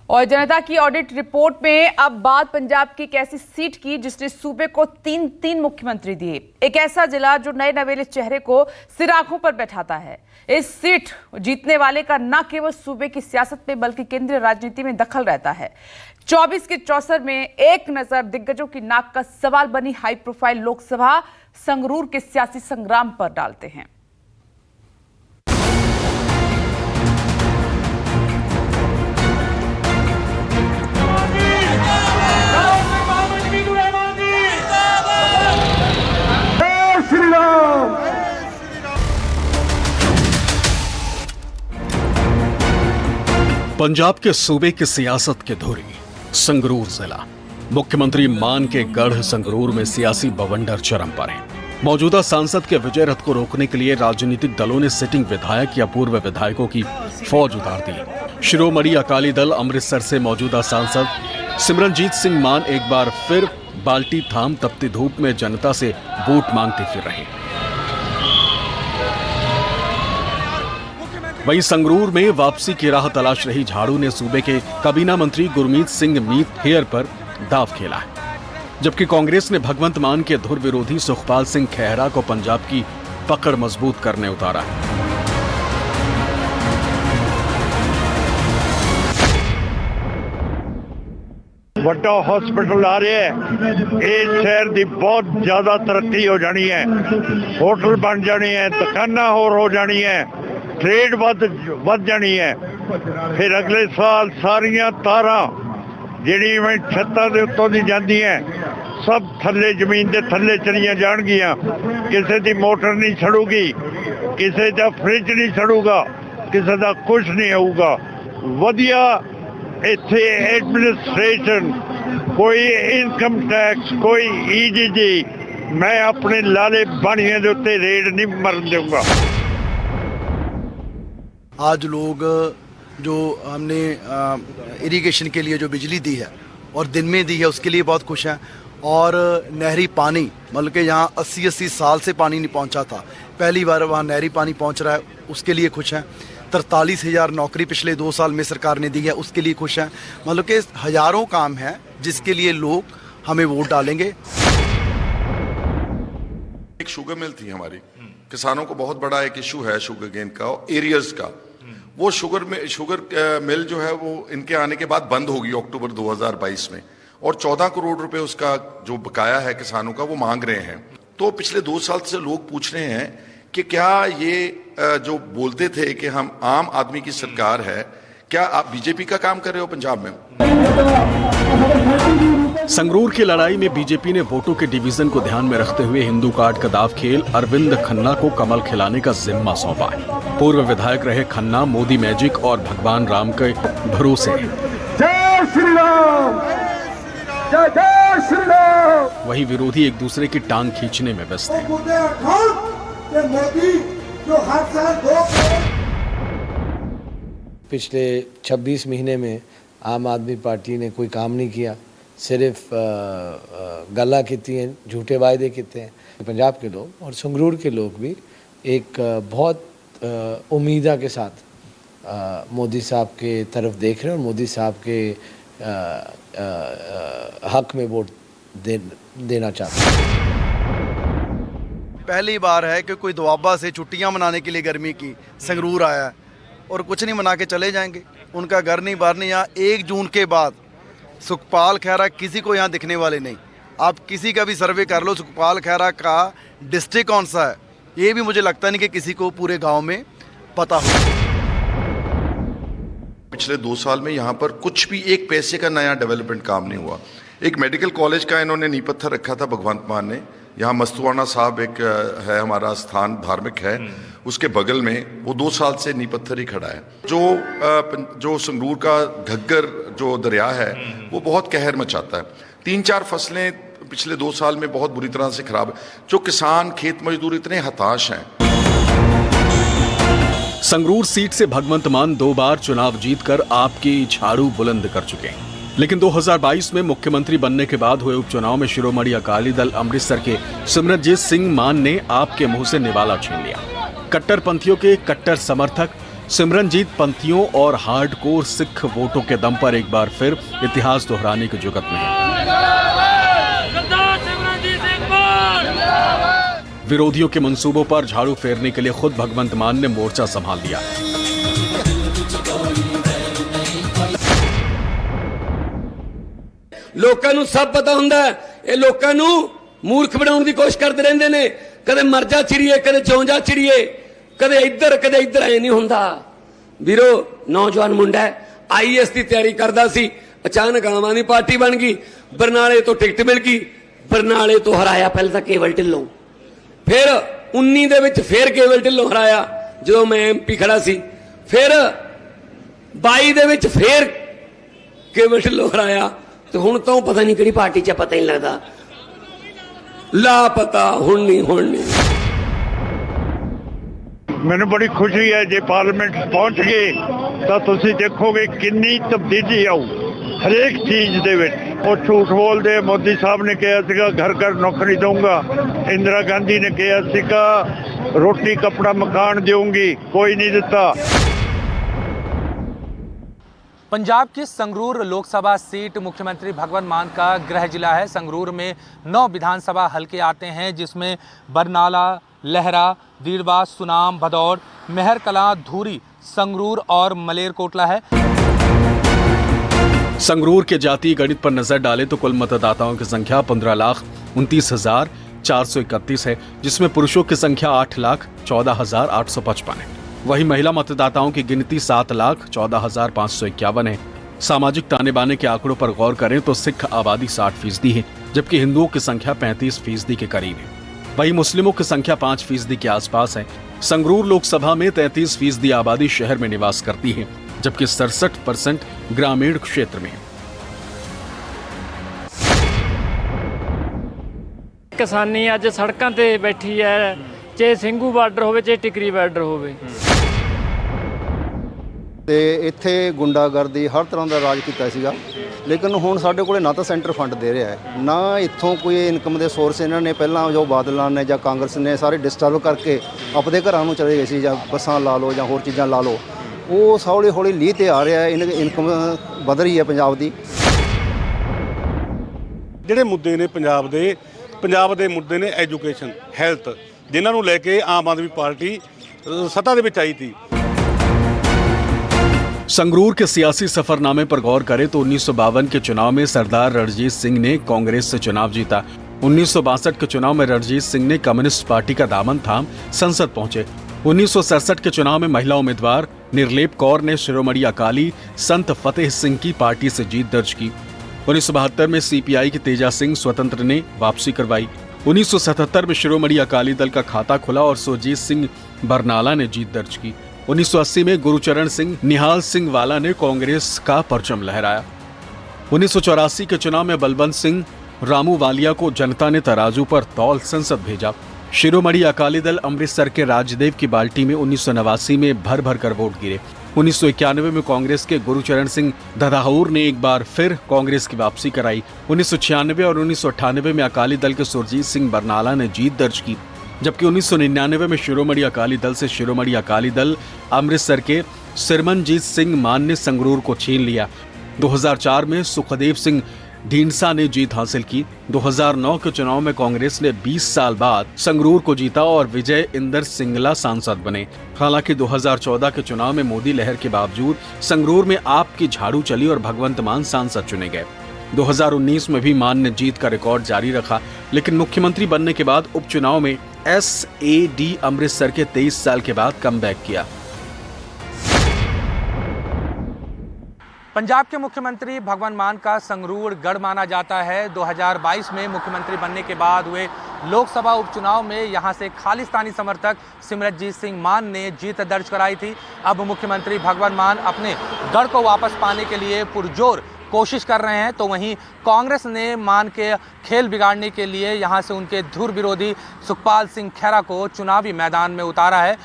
और जनता की audit report में अब बात पंजाब की एक ऐसी सीट की जिसने सूबे को तीन मुख्यमंत्री दिए। एक ऐसा जिला जो नए नवेले चेहरे को सिर आंखों पर बैठाता है। इस सीट जीतने वाले का न केवल सूबे की सियासत में बल्कि केंद्रीय राजनीति में दखल रहता है। 24 के चौसर में एक नजर दिग्गजों की नाक का सवाल बनी हाई प्रोफाइल लोकसभा संगरूर के सियासी संग्राम पर डालते हैं। पंजाब के सूबे की सियासत की धुरी संगरूर जिला। मुख्यमंत्री मान के गढ़ संगरूर में सियासी बवंडर चरम पर है। मौजूदा सांसद के विजय रथ को रोकने के लिए राजनीतिक दलों ने सिटिंग विधायक या पूर्व विधायकों की फौज उतार दी। शिरोमणि अकाली दल अमृतसर से मौजूदा सांसद सिमरनजीत सिंह मान एक बार फिर बाल्टी थाम तपती धूप में जनता से वोट मांगते फिर रहे। वहीं संगरूर में वापसी की राह तलाश रही झाड़ू ने सूबे के काबीना मंत्री गुरमीत सिंह मीत हेयर पर दाव खेला है, जबकि कांग्रेस ने भगवंत मान के धुर विरोधी सुखपाल सिंह खेहरा को पंजाब की पकड़ मजबूत करने उतारा है। ਵੱਡਾ हॉस्पिटल आ रहा है। इस शहर की बहुत ज्यादा तरक्की हो जानी है। होटल बन जाने हैं, दुकाना होर हो जानी है, ट्रेड बढ़ जानी है। फिर अगले साल सारिया तारा जिहड़ी छत्तां दे उत्तों दी जांदी हैं सब थल्ले जमीन के थल्ले चलिया जाणगियां। किसी की मोटर नहीं सड़ूगी, किसी का फ्रिज नहीं सड़ूगा, किसी का कुछ नहीं होगा। वधिया इत्थे एडमिनिस्ट्रेशन, कोई इनकम टैक्स, कोई ईजीजी, मैं अपने लाले बाणियां दे उत्ते रेड नहीं मरन दूंगा। आज लोग जो हमने इरिगेशन के लिए जो बिजली दी है और दिन में दी है उसके लिए बहुत खुश हैं। और नहरी पानी, मतलब कि यहाँ 80 साल से पानी नहीं पहुँचा था, पहली बार वहाँ नहरी पानी पहुँच रहा है, उसके लिए खुश हैं। 43,000 नौकरी पिछले 2 साल में सरकार ने दी है, उसके लिए खुश हैं। मतलब कि हजारों काम हैं जिसके लिए लोग हमें वोट डालेंगे। एक शुगर मिल थी हमारी, किसानों को बहुत बड़ा एक इशू है शुगर केन का, एरियर्स का। वो शुगर मिल जो है वो इनके आने के बाद बंद होगी अक्टूबर 2022 में, और 14 करोड़ रुपए उसका जो बकाया है किसानों का वो मांग रहे हैं। तो पिछले 2 साल से लोग पूछ रहे हैं कि क्या ये जो बोलते थे कि हम आम आदमी की सरकार है, क्या आप बीजेपी का काम कर रहे हो पंजाब में? संगरूर की लड़ाई में बीजेपी ने वोटों के डिवीजन को ध्यान में रखते हुए हिंदू कार्ड का दाव खेल अरविंद खन्ना को कमल खिलाने का जिम्मा सौंपा है। पूर्व विधायक रहे खन्ना मोदी मैजिक और भगवान राम के भरोसे हैं। जय श्री राम, जय जय श्री राम। वही विरोधी एक दूसरे की टांग खींचने में व्यस्त हैं। पिछले 26 महीने में आम आदमी पार्टी ने कोई काम नहीं किया, सिर्फ गल्ला कीती हैं, झूठे वायदे किए हैं। पंजाब के लोग और संगरूर के लोग भी एक बहुत उम्मीदा के साथ मोदी साहब के तरफ देख रहे हैं और मोदी साहब के हक में वोट देना चाहते हैं। पहली बार है कि कोई दुआबा से छुट्टियां मनाने के लिए गर्मी की संगरूर आया है और कुछ नहीं मना के चले जाएंगे। उनका घर नहीं बार नहीं। यहाँ 1 जून के बाद सुखपाल खेहरा किसी को यहाँ दिखने वाले नहीं। आप किसी का भी सर्वे कर लो, सुखपाल खेहरा का डिस्ट्रिक्ट कौन सा है ये भी मुझे लगता नहीं कि किसी को पूरे गांव में पता हो। पिछले 2 साल में यहाँ पर कुछ भी एक पैसे का नया डेवलपमेंट काम नहीं हुआ। एक मेडिकल कॉलेज का इन्होंने नींव पत्थर रखा था भगवंत मान ने। यहाँ मस्तुआना साहब एक है हमारा स्थान धार्मिक है, उसके बगल में वो 2 साल से नींव पत्थर ही खड़ा है। जो संगरूर का घग्गर जो दरिया है वो बहुत कहर मचाता है। 3-4 फसलें पिछले 2 साल में बहुत बुरी तरह से खराब है। जो किसान खेत मजदूर इतने हताश हैं। संगरूर सीट से भगवंत मान 2 बार चुनाव जीतकर आपकी झाड़ू बुलंद कर चुके हैं, लेकिन 2022 में मुख्यमंत्री बनने के बाद हुए उपचुनाव में शिरोमणि अकाली दल अमृतसर के सिमरनजीत सिंह मान ने आपके मुंह से निवाला छीन लिया। कट्टरपंथियों के कट्टर समर्थक सिमरनजीत पंथियों और हार्डकोर सिख वोटों के दम पर एक बार फिर इतिहास दोहराने की जुगत में है। विरोधियों के मंसूबों पर झाड़ू फेरने के लिए खुद भगवंत मान ने मोर्चा संभाल लिया। लोकां नूं सब पता हुंदा है, ये लोकां नूं मूर्ख बनाउण दी कोशिश करदे रहिंदे ने। कदे मर जा चिड़िए, कदे जिउं जा चिड़िए, कदे इधर ऐ नहीं हुंदा। वीरो नौजवान मुंडा है, IAS दी तैयारी करदा सी, अचानक आम आदमी पार्टी बन गई, बरनाले तो टिकट मिल गई, बरनाले तो हराया पहले तां केवल ढिल्लों, फिर 19 दे विच फिर केवल ढिल्लों हराया जो मैं MP खड़ा सी, फिर 22 दे विच फिर केवल ढिल्लों हराया, तो हुण तो पता नहीं किहड़ी पार्टी च पता ही नहीं लगदा, लापता हुण नहीं। ਮੈਨੂੰ ਬੜੀ ਖੁਸ਼ੀ ਹੈ ਜੇ ਪਾਰਲੀਮੈਂਟ ਪਹੁੰਚ ਗਏ ਤਾਂ ਤੁਸੀਂ ਦੇਖੋਗੇ ਕਿੰਨੀ ਤਬਦੀਲੀ ਆਊ ਹਰੇਕ ਚੀਜ਼ ਦੇ ਵਿੱਚ। ਉਹ ਝੂਠ ਬੋਲਦੇ, ਮੋਦੀ ਸਾਹਿਬ ਨੇ ਕਿਹਾ ਸੀਗਾ ਘਰ ਘਰ ਨੌਕਰੀ ਦਊਂਗਾ, ਇੰਦਰਾ ਗਾਂਧੀ ਨੇ ਕਿਹਾ ਸੀਗਾ ਰੋਟੀ ਕੱਪੜਾ ਮਕਾਨ ਦੇਊਂਗੀ, ਕੋਈ ਨਹੀਂ ਦਿੱਤਾ। पंजाब की संगरूर लोकसभा सीट मुख्यमंत्री भगवंत मान का गृह जिला है। संगरूर में 9 विधानसभा हलके आते हैं, जिसमें बरनाला, लहरा, दीड़वा, सुनाम, भदौड़, मेहरकलां, धूरी, संगरूर और मलेरकोटला है। संगरूर के जातीय गणित पर नजर डालें तो कुल मतदाताओं की संख्या 15,29,431 है, जिसमें पुरुषों की संख्या 8,14,855 है। वहीं महिला मतदाताओं की गिनती 7,14,551 है। सामाजिक ताने बाने के आंकड़ों पर गौर करें तो सिख आबादी 60% है, जबकि हिंदुओं की संख्या 35% के करीब है। वहीं मुस्लिमों की संख्या 5% के आसपास है। संगरूर लोकसभा में 33% आबादी शहर में निवास करती है, जबकि 67% ग्रामीण क्षेत्र में है। किसानी अज सड़कों ते बैठी है, चाहे ਸਿੰਘੂ ਬਾਰਡਰ ਹੋਵੇ ਚਾਹੇ ਟਿਕਰੀ ਬਾਰਡਰ ਹੋਵੇ। ਤੇ ਇੱਥੇ ਗੁੰਡਾਗਰਦੀ ਹਰ ਤਰ੍ਹਾਂ ਦਾ ਰਾਜ ਕੀਤਾ ਸੀਗਾ, ਲੇਕਿਨ ਹੁਣ ਸਾਡੇ ਕੋਲੇ ਨਾ ਤਾਂ ਸੈਂਟਰ ਫੰਡ ਦੇ ਰਿਹਾ ਹੈ, ਨਾ ਇੱਥੋਂ ਕੋਈ ਇਨਕਮ ਦੇ ਸੋਰਸ। ਇਹਨਾਂ ਨੇ ਪਹਿਲਾਂ ਜੋ ਬਾਦਲਾਂ ਨੇ ਜਾਂ ਕਾਂਗਰਸ ਨੇ ਸਾਰੇ ਡਿਸਟਰਬ ਕਰਕੇ ਆਪਣੇ ਘਰਾਂ ਨੂੰ ਚਲੇ ਗਏ ਸੀ, ਜਾਂ ਬੱਸਾਂ ਲਾ ਲਓ ਜਾਂ ਹੋਰ ਚੀਜ਼ਾਂ ਲਾ ਲਓ, ਉਹ ਹੌਲੀ ਹੌਲੀ ਲੀਹ ਤੇ ਆ ਰਿਹਾ ਹੈ। ਇਨਕਮ ਵਧ ਰਹੀ ਹੈ ਪੰਜਾਬ ਦੀ। ਜਿਹੜੇ ਮੁੱਦੇ ਨੇ ਪੰਜਾਬ ਦੇ ਮੁੱਦੇ ਨੇ ਐਜੂਕੇਸ਼ਨ, ਹੈਲਥ, जिन्हां नूं लेके आम आदमी पार्टी सत्ता दे विच आई थी। संगरूर के सियासी सफरनामे पर गौर करें तो 1952 के चुनाव में सरदार रणजीत सिंह ने कांग्रेस से चुनाव जीता। 1962 के चुनाव में रणजीत सिंह ने कम्युनिस्ट पार्टी का दामन थाम संसद पहुंचे। 1967 के चुनाव में महिला उम्मीदवार निर्लेप कौर ने शिरोमणि अकाली संत फतेह सिंह की पार्टी से जीत दर्ज की। 1972 में CPI के तेजा सिंह स्वतंत्र ने वापसी करवाई। 1977 में शिरोमणि अकाली दल का खाता खुला और सुरजीत सिंह बरनाला ने जीत दर्ज की। 1980 में गुरुचरण सिंह निहाल सिंह वाला ने कांग्रेस का परचम लहराया। 1984 के चुनाव में बलवंत सिंह रामू वालिया को जनता ने तराजू पर तौल संसद भेजा। शिरोमणि अकाली दल अमृतसर के राजदेव की बाल्टी में 1989 में भर भर कर वोट गिरे। 1991 में कांग्रेस के गुरुचरण सिंह ददाहूर ने एक बार फिर कांग्रेस की वापसी कराई। 1996 और 1998 में अकाली दल के सुरजीत सिंह बरनाला ने जीत दर्ज की, जबकि 1999 में शिरोमणि अकाली दल से शिरोमणि अकाली दल अमृतसर के सिमरनजीत सिंह मान ने संगरूर को छीन लिया। 2004 में सुखदेव सिंह ढींडसा ने जीत हासिल की। 2009 के चुनाव में कांग्रेस ने 20 साल बाद संगरूर को जीता और विजय इंदर सिंगला सांसद बने। हालांकि 2014 के चुनाव में मोदी लहर के बावजूद संगरूर में आप की झाड़ू चली और भगवंत मान सांसद चुने गए। 2019 में भी मान ने जीत का रिकॉर्ड जारी रखा, लेकिन मुख्यमंत्री बनने के बाद उपचुनाव में SAD अमृतसर के 23 साल के बाद कमबैक किया। पंजाब के मुख्यमंत्री भगवंत मान का संगरूर गढ़ माना जाता है। 2022 में मुख्यमंत्री बनने के बाद हुए लोकसभा उपचुनाव में यहां से खालिस्तानी समर्थक सिमरनजीत सिंह मान ने जीत दर्ज कराई थी। अब मुख्यमंत्री भगवंत मान अपने गढ़ को वापस पाने के लिए पुरजोर कोशिश कर रहे हैं, तो वहीं कांग्रेस ने मान के खेल बिगाड़ने के लिए यहां से उनके धुर विरोधी सुखपाल सिंह खैरा को चुनावी मैदान में उतारा है।